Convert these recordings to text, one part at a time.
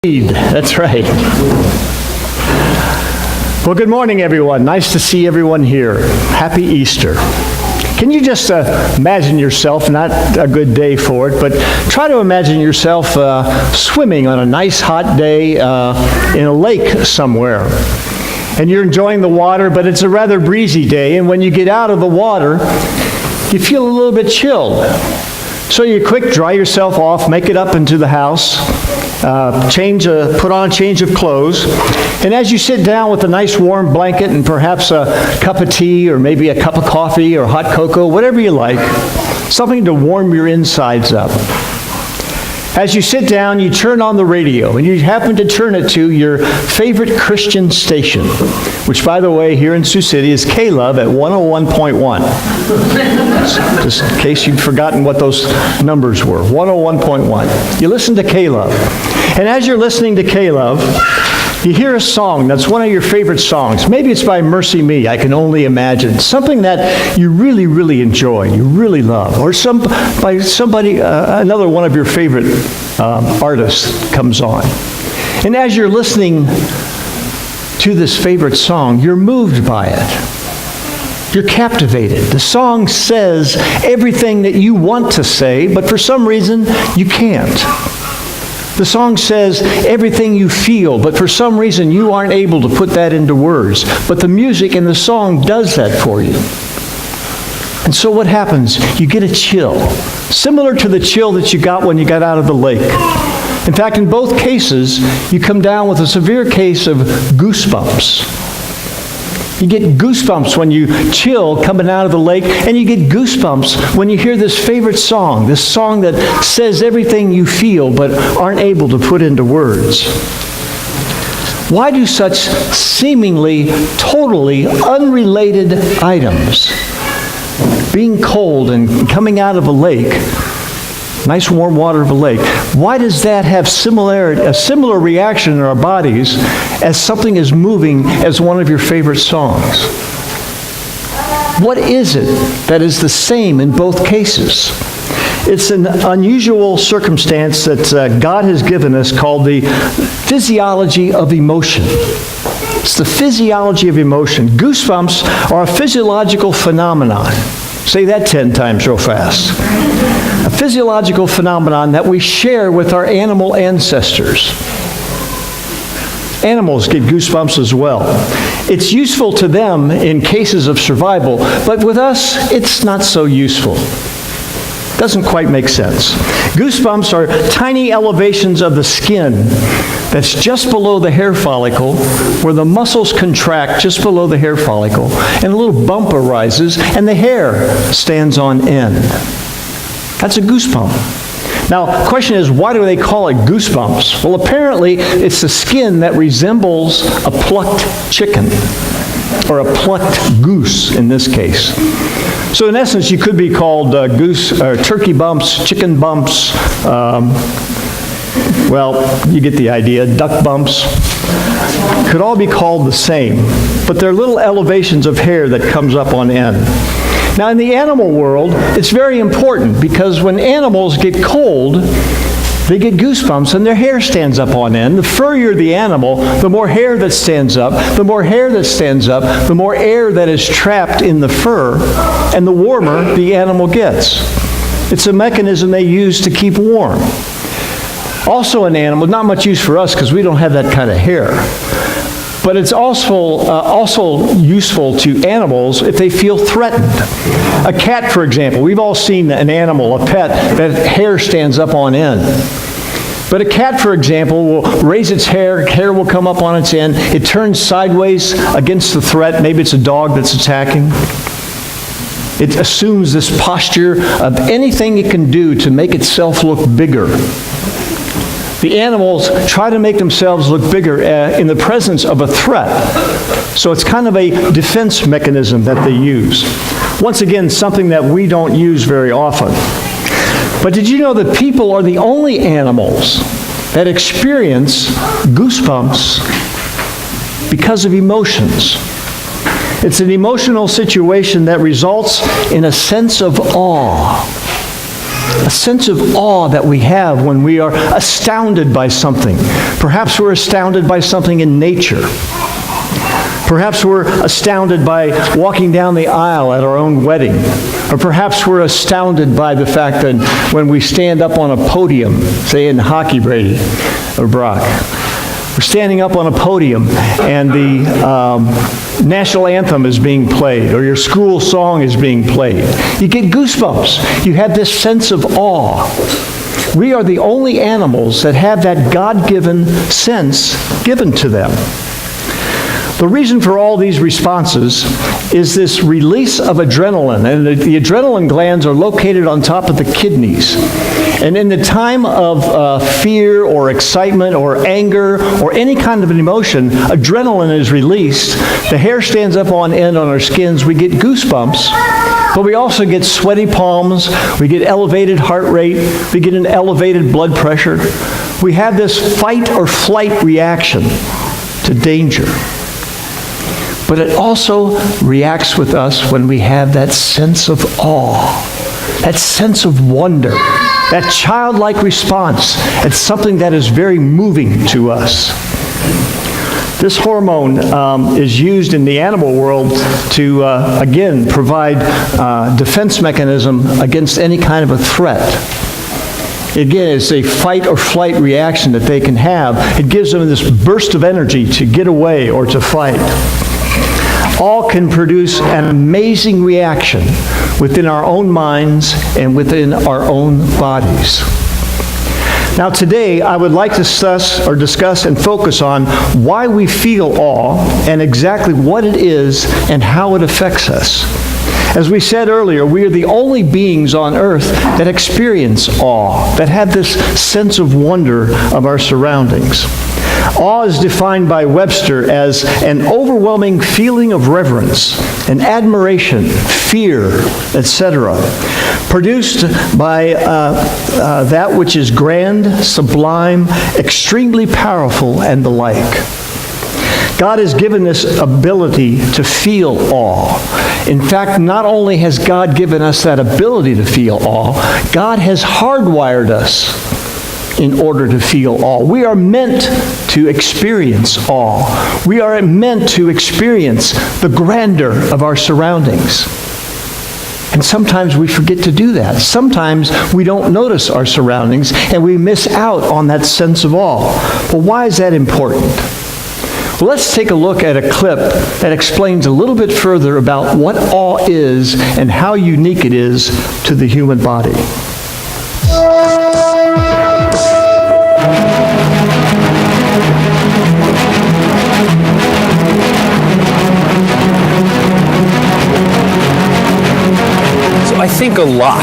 That's right. Well, good morning, everyone. Nice to see everyone here. Happy Easter. Can you just imagine yourself, not a good day for it, but try to imagine yourself swimming on a nice hot day in a lake somewhere. And you're enjoying the water, but it's a rather breezy day, and when you get out of the water, you feel a little bit chilled. So you quick dry yourself off, make it up into the house, put on a change of clothes, and as you sit down with a nice warm blanket and perhaps a cup of tea or maybe a cup of coffee or hot cocoa, whatever you like, something to warm your insides up. As you sit down, you turn on the radio, and you happen to turn it to your favorite Christian station, which, by the way, here in Sioux City is K-Love at 101.1. Just in case you'd forgotten what those numbers were, 101.1. You listen to K-Love, and as you're listening to K-Love, you hear a song that's one of your favorite songs. Maybe it's by Mercy Me, I Can Only Imagine. Something that you really, really enjoy, you really love. Or by somebody, another one of your favorite artists comes on. And as you're listening to this favorite song, you're moved by it. You're captivated. The song says everything that you want to say, but for some reason, you can't. The song says everything you feel, but for some reason you aren't able to put that into words. But the music in the song does that for you. And so what happens? You get a chill, similar to the chill that you got when you got out of the lake. In fact, in both cases, you come down with a severe case of goosebumps. You get goosebumps when you chill coming out of the lake, and you get goosebumps when you hear this favorite song, this song that says everything you feel but aren't able to put into words. Why do such seemingly totally unrelated items, being cold and coming out of a lake, nice warm water of a lake, why does that have a similar reaction in our bodies as something as moving as one of your favorite songs? What is it that is the same in both cases? It's an unusual circumstance that God has given us called the physiology of emotion. It's the physiology of emotion. Goosebumps are a physiological phenomenon. Say that 10 times real fast. A physiological phenomenon that we share with our animal ancestors. Animals get goosebumps as well. It's useful to them in cases of survival, but with us, it's not so useful. Doesn't quite make sense. Goosebumps are tiny elevations of the skin that's just below the hair follicle, where the muscles contract just below the hair follicle, and a little bump arises, and the hair stands on end. That's a goosebump. Now, the question is, why do they call it goosebumps? Well, apparently, it's the skin that resembles a plucked chicken, or a plucked goose in this case. So in essence, you could be called turkey bumps, chicken bumps, well, you get the idea, duck bumps. Could all be called the same, but they're little elevations of hair that comes up on end. Now in the animal world, it's very important because when animals get cold, they get goosebumps and their hair stands up on end. The furrier the animal, the more hair that stands up. The more hair that stands up, the more air that is trapped in the fur, and the warmer the animal gets. It's a mechanism they use to keep warm. Also an animal, not much use for us because we don't have that kind of hair. But it's also useful to animals if they feel threatened. A cat, for example, we've all seen an animal, a pet, that hair stands up on end. But a cat, for example, will raise its hair will come up on its end, it turns sideways against the threat, maybe it's a dog that's attacking. It assumes this posture of anything it can do to make itself look bigger. The animals try to make themselves look bigger in the presence of a threat. So it's kind of a defense mechanism that they use. Once again, something that we don't use very often. But did you know that people are the only animals that experience goosebumps because of emotions? It's an emotional situation that results in a sense of awe. a sense of awe that we have when we are astounded by something. Perhaps we're astounded by something in nature. Perhaps we're astounded by walking down the aisle at our own wedding. Or perhaps we're astounded by the fact that when we stand up on a podium, say in hockey, Brady or Brock, we're standing up on a podium and the national anthem is being played or your school song is being played. You get goosebumps. You have this sense of awe. We are the only animals that have that God-given sense given to them. The reason for all these responses is this release of adrenaline, and the adrenaline glands are located on top of the kidneys. And in the time of fear or excitement or anger or any kind of an emotion, adrenaline is released. The hair stands up on end on our skins. We get goosebumps, but we also get sweaty palms. We get elevated heart rate. We get an elevated blood pressure. We have this fight or flight reaction to danger. But it also reacts with us when we have that sense of awe, that sense of wonder, that childlike response. It's something that is very moving to us. This hormone is used in the animal world to, again, provide defense mechanism against any kind of a threat. Again, it's a fight or flight reaction that they can have. It gives them this burst of energy to get away or to fight. All can produce an amazing reaction within our own minds and within our own bodies. Now today, I would like to discuss and focus on why we feel awe and exactly what it is and how it affects us. As we said earlier, we are the only beings on earth that experience awe, that have this sense of wonder of our surroundings. Awe is defined by Webster as an overwhelming feeling of reverence, an admiration, fear, etc., produced by that which is grand, sublime, extremely powerful, and the like. God has given this ability to feel awe. In fact, not only has God given us that ability to feel awe, God has hardwired us in order to feel awe. We are meant to experience awe. We are meant to experience the grandeur of our surroundings. And sometimes we forget to do that. Sometimes we don't notice our surroundings and we miss out on that sense of awe. But why is that important? Well, let's take a look at a clip that explains a little bit further about what awe is and how unique it is to the human body. I think a lot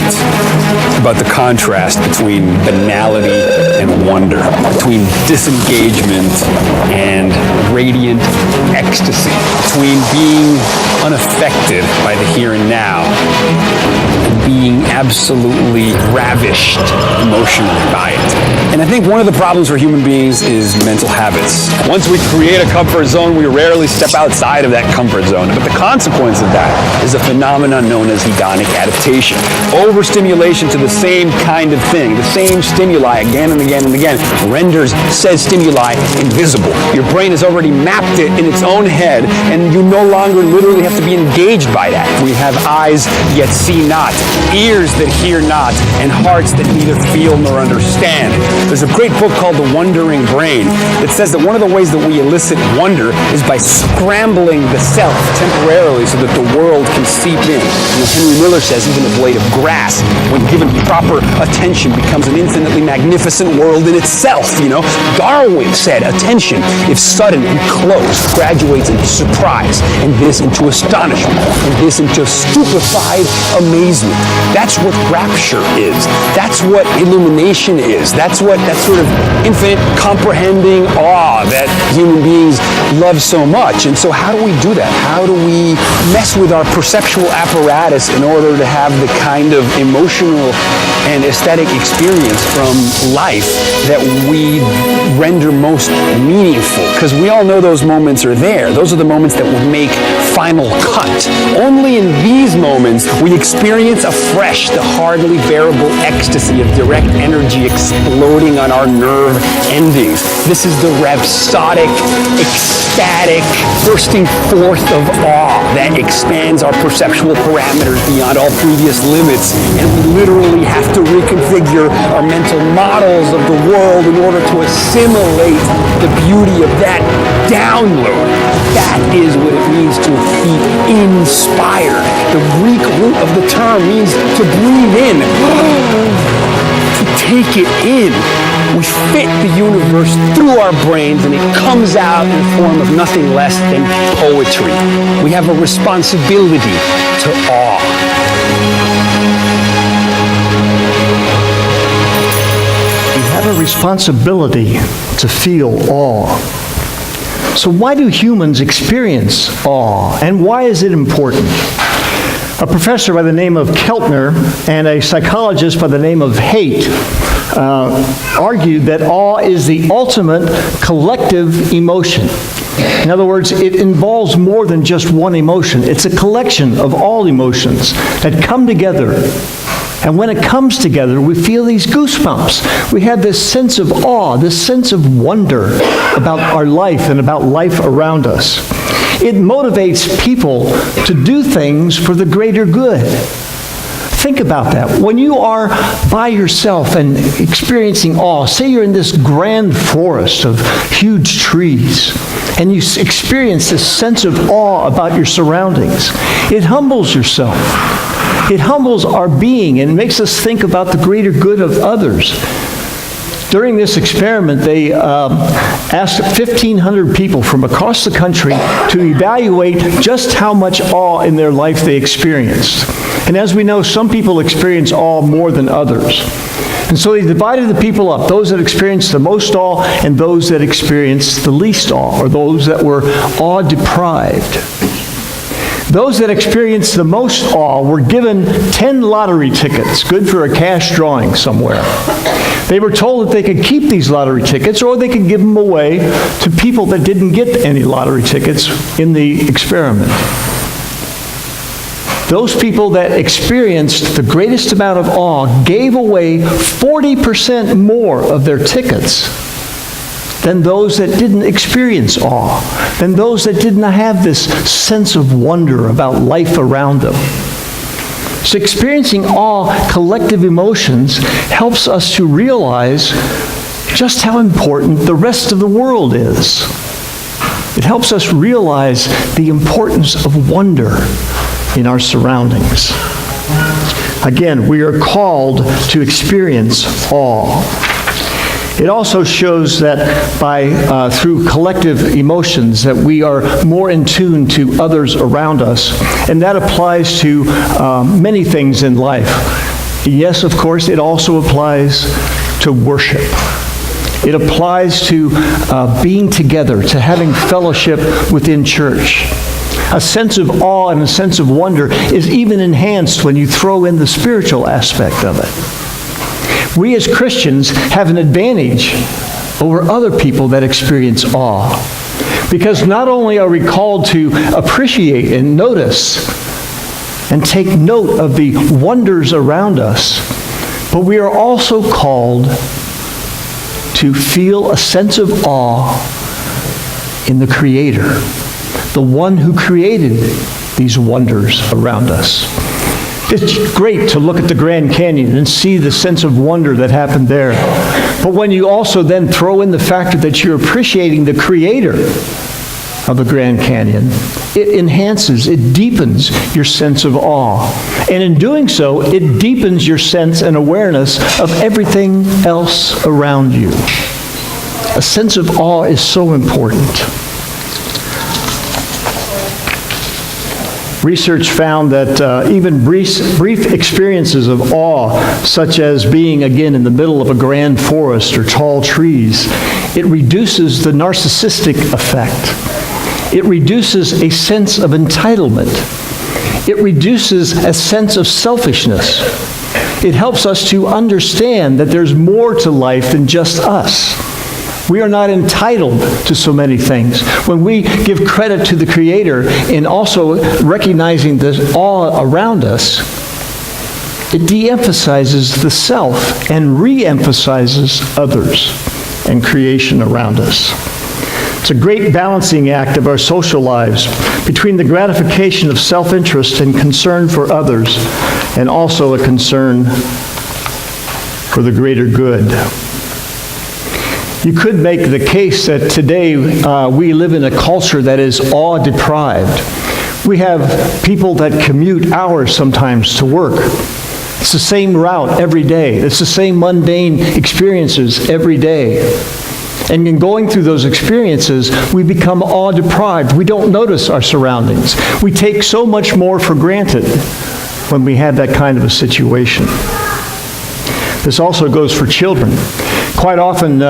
about the contrast between banality and wonder, between disengagement and radiant ecstasy, between being unaffected by the here and now and being absolutely ravished emotionally by it. And I think one of the problems for human beings is mental habits. Once we create a comfort zone, we rarely step outside of that comfort zone. But the consequence of that is a phenomenon known as hedonic adaptation. Overstimulation to the same kind of thing, the same stimuli again and again and again, renders said stimuli invisible. Your brain has already mapped it in its own head, and you no longer literally have to be engaged by that. We have eyes yet see not, ears that hear not, and hearts that neither feel nor understand. There's a great book called The Wondering Brain that says that one of the ways that we elicit wonder is by scrambling the self temporarily so that the world can seep in. Henry Miller says even a blade of grass, when given proper attention, becomes an infinitely magnificent world in itself. Darwin said attention, if sudden and close, graduates into surprise, and this into astonishment, and this into stupefied amazement. That's what rapture is. That's what illumination is. That's what that sort of infinite comprehending awe that human beings love so much. And so how do we do that? How do we mess with our perceptual apparatus in order to have the kind of emotional and aesthetic experience from life that we render most meaningful, because we all know those moments are there. Those are the moments that will make final cut. Only in these moments we experience afresh the hardly bearable ecstasy of direct energy exploding on our nerve endings. This is the rhapsodic, ecstatic bursting forth of awe that expands our perceptual parameters beyond all previous limits, and we literally have to reconfigure our mental models of the world in order to assimilate the beauty of that download. That is what it means to be inspired. The Greek root of the term means to breathe in, to take it in. We fit the universe through our brains and it comes out in the form of nothing less than poetry. We have a responsibility to awe. We have a responsibility to feel awe. So why do humans experience awe, and why is it important? A professor by the name of Keltner and a psychologist by the name of Haidt argued that awe is the ultimate collective emotion. In other words, it involves more than just one emotion. It's a collection of all emotions that come together. And when it comes together, we feel these goosebumps. We have this sense of awe, this sense of wonder about our life and about life around us. It motivates people to do things for the greater good. Think about that. When you are by yourself and experiencing awe, say you're in this grand forest of huge trees, and you experience this sense of awe about your surroundings, it humbles yourself. It humbles our being and makes us think about the greater good of others. During this experiment, they asked 1,500 people from across the country to evaluate just how much awe in their life they experienced. And as we know, some people experience awe more than others. And so they divided the people up, those that experienced the most awe and those that experienced the least awe, or those that were awe-deprived. Those that experienced the most awe were given 10 lottery tickets, good for a cash drawing somewhere. They were told that they could keep these lottery tickets or they could give them away to people that didn't get any lottery tickets in the experiment. Those people that experienced the greatest amount of awe gave away 40% more of their tickets than those that didn't experience awe, than those that didn't have this sense of wonder about life around them. So experiencing awe, collective emotions, helps us to realize just how important the rest of the world is. It helps us realize the importance of wonder in our surroundings. Again, we are called to experience awe. It also shows that through collective emotions that we are more in tune to others around us, and that applies to many things in life. Yes, of course, it also applies to worship. It applies to being together, to having fellowship within church. A sense of awe and a sense of wonder is even enhanced when you throw in the spiritual aspect of it. We as Christians have an advantage over other people that experience awe, because not only are we called to appreciate and notice and take note of the wonders around us, but we are also called to feel a sense of awe in the Creator, the one who created these wonders around us. It's great to look at the Grand Canyon and see the sense of wonder that happened there. But when you also then throw in the factor that you're appreciating the Creator of the Grand Canyon, it enhances, it deepens your sense of awe. And in doing so, it deepens your sense and awareness of everything else around you. A sense of awe is so important. Research found that even brief experiences of awe, such as being again in the middle of a grand forest or tall trees, it reduces the narcissistic effect. It reduces a sense of entitlement. It reduces a sense of selfishness. It helps us to understand that there's more to life than just us. We are not entitled to so many things. When we give credit to the Creator and also recognizing the awe around us, it de-emphasizes the self and re-emphasizes others and creation around us. It's a great balancing act of our social lives between the gratification of self-interest and concern for others, and also a concern for the greater good. You could make the case that today we live in a culture that is awe-deprived. We have people that commute hours sometimes to work. It's the same route every day. It's the same mundane experiences every day. And in going through those experiences, we become awe-deprived. We don't notice our surroundings. We take so much more for granted when we have that kind of a situation. This also goes for children. Quite often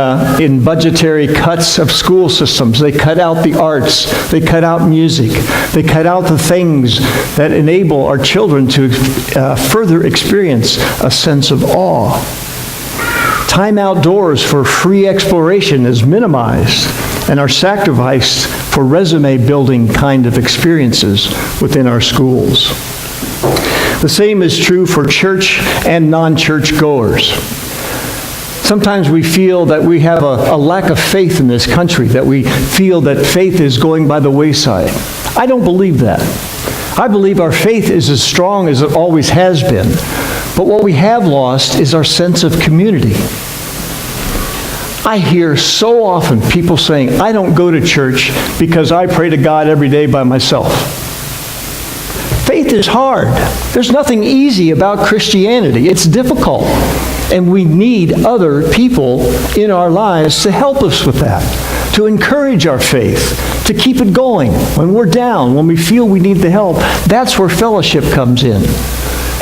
in budgetary cuts of school systems, they cut out the arts, they cut out music, they cut out the things that enable our children to further experience a sense of awe. Time outdoors for free exploration is minimized and are sacrificed for resume-building kind of experiences within our schools. The same is true for church and non-church goers. Sometimes we feel that we have a lack of faith in this country, that we feel that faith is going by the wayside. I don't believe that. I believe our faith is as strong as it always has been. But what we have lost is our sense of community. I hear so often people saying, I don't go to church because I pray to God every day by myself. Faith is hard. There's nothing easy about Christianity. It's difficult. And we need other people in our lives to help us with that, to encourage our faith, to keep it going. When we're down, when we feel we need the help, that's where fellowship comes in.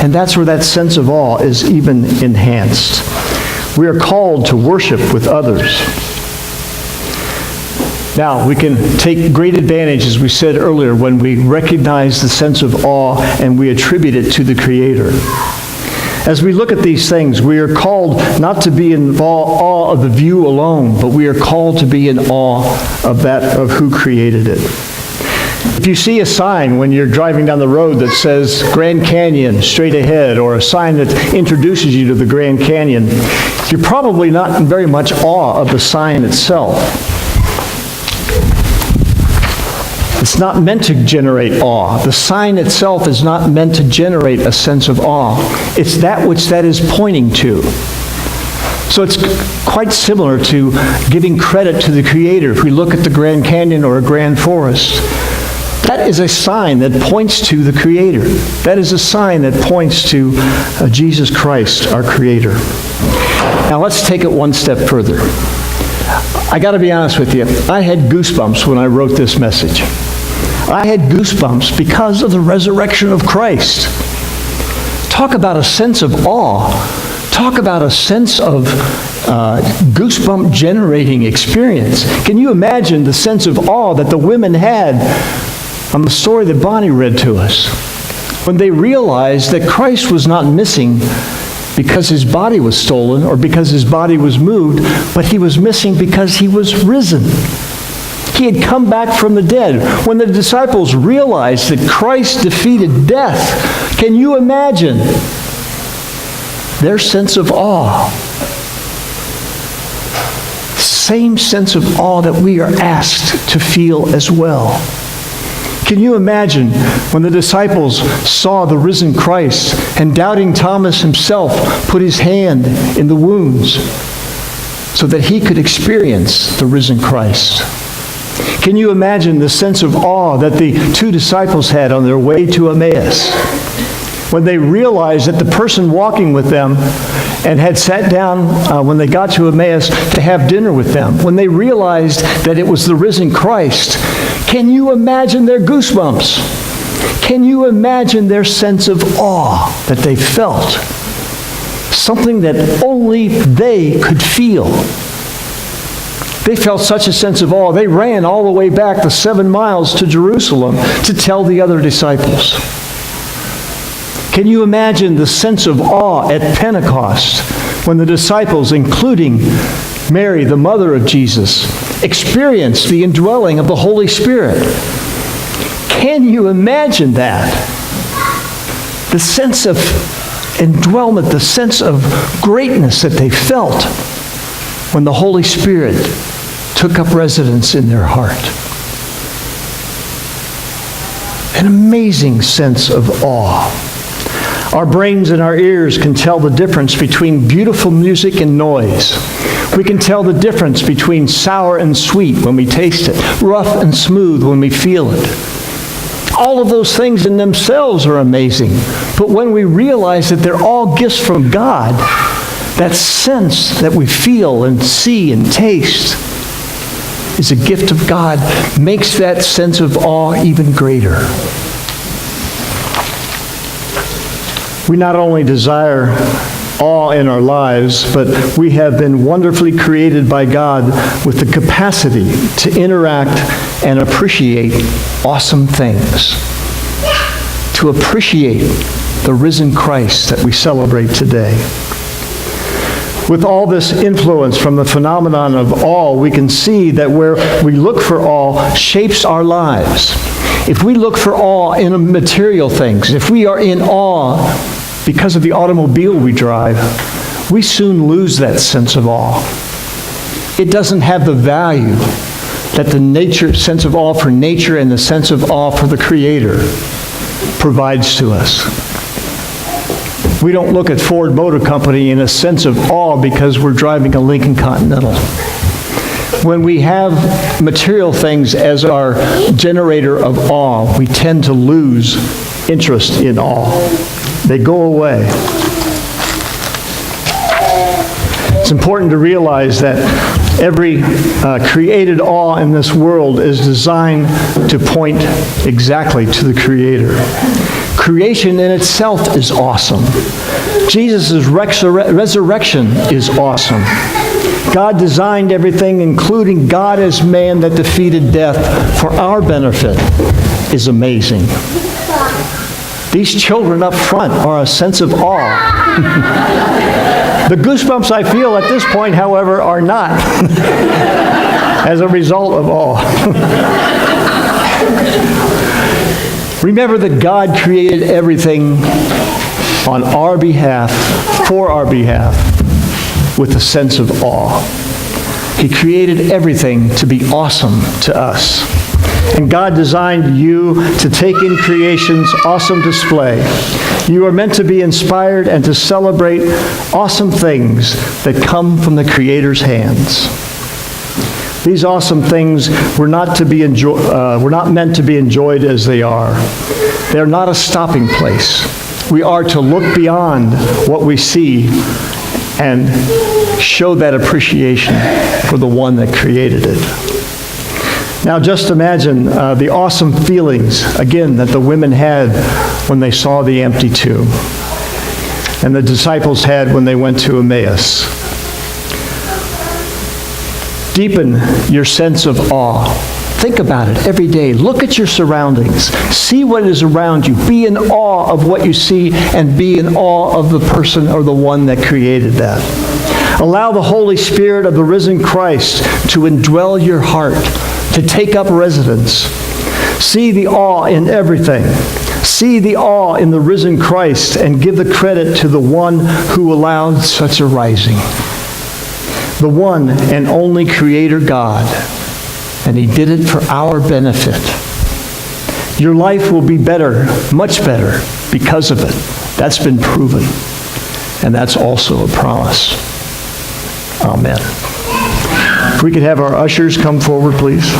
And that's where that sense of awe is even enhanced. We are called to worship with others. Now, we can take great advantage, as we said earlier, when we recognize the sense of awe and we attribute it to the Creator. As we look at these things, we are called not to be in awe of the view alone, but we are called to be in awe of who created it. If you see a sign when you're driving down the road that says Grand Canyon straight ahead, or a sign that introduces you to the Grand Canyon, you're probably not in very much awe of the sign itself. It's not meant to generate awe. The sign itself is not meant to generate a sense of awe. It's that which that is pointing to. So it's quite similar to giving credit to the Creator. If we look at the Grand Canyon or a Grand Forest, that is a sign that points to the Creator. That is a sign that points to Jesus Christ, our Creator. Now let's take it one step further. I got to be honest with you. I had goosebumps when I wrote this message. I had goosebumps because of the resurrection of Christ. Talk about a sense of awe. Talk about a sense of goosebump generating experience. Can you imagine the sense of awe that the women had on the story that Bonnie read to us, when they realized that Christ was not missing because his body was stolen or because his body was moved, but he was missing because he was risen. He had come back from the dead. When the disciples realized that Christ defeated death, can you imagine their sense of awe? Same sense of awe that we are asked to feel as well. Can you imagine when the disciples saw the risen Christ and doubting Thomas himself put his hand in the wounds so that he could experience the risen Christ? Can you imagine the sense of awe that the two disciples had on their way to Emmaus when they realized that the person walking with them and had sat down when they got to Emmaus to have dinner with them, when they realized that it was the risen Christ? Can you imagine their goosebumps? Can you imagine their sense of awe that they felt? Something that only they could feel. They felt such a sense of awe, they ran all the way back the 7 miles to Jerusalem to tell the other disciples. Can you imagine the sense of awe at Pentecost when the disciples, including Mary, the mother of Jesus, experienced the indwelling of the Holy Spirit? Can you imagine that? The sense of indwellment, the sense of greatness that they felt when the Holy Spirit took up residence in their heart. An amazing sense of awe. Our brains and our ears can tell the difference between beautiful music and noise. We can tell the difference between sour and sweet when we taste it, rough and smooth when we feel it. All of those things in themselves are amazing. But when we realize that they're all gifts from God, that sense that we feel and see and taste is a gift of God, makes that sense of awe even greater. We not only desire awe in our lives, but we have been wonderfully created by God with the capacity to interact and appreciate awesome things. To appreciate the risen Christ that we celebrate today. With all this influence from the phenomenon of awe, we can see that where we look for awe shapes our lives. If we look for awe in material things, if we are in awe because of the automobile we drive, we soon lose that sense of awe. It doesn't have the value that the sense of awe for nature and the sense of awe for the Creator provides to us. We don't look at Ford Motor Company in a sense of awe because we're driving a Lincoln Continental. When we have material things as our generator of awe, we tend to lose interest in awe. They go away. It's important to realize that every created awe in this world is designed to point exactly to the Creator. Creation in itself is awesome. Jesus' resurrection is awesome. God designed everything, including God as man that defeated death for our benefit, is amazing. These children up front are a sense of awe. The goosebumps I feel at this point, however, are not as a result of awe. Remember that God created everything on our behalf, for our behalf, with a sense of awe. He created everything to be awesome to us. And God designed you to take in creation's awesome display. You are meant to be inspired and to celebrate awesome things that come from the Creator's hands. These awesome things were not meant to be enjoyed as they are. They're not a stopping place. We are to look beyond what we see and show that appreciation for the one that created it. Now just imagine the awesome feelings, again, that the women had when they saw the empty tomb, and the disciples had when they went to Emmaus. Deepen your sense of awe. Think about it every day. Look at your surroundings. See what is around you. Be in awe of what you see, and be in awe of the person or the one that created that. Allow the Holy Spirit of the risen Christ to indwell your heart, to take up residence. See the awe in everything. See the awe in the risen Christ, and give the credit to the one who allowed such a rising. The one and only Creator God. And He did it for our benefit. Your life will be better, much better, because of it. That's been proven. And that's also a promise. Amen. If we could have our ushers come forward, please.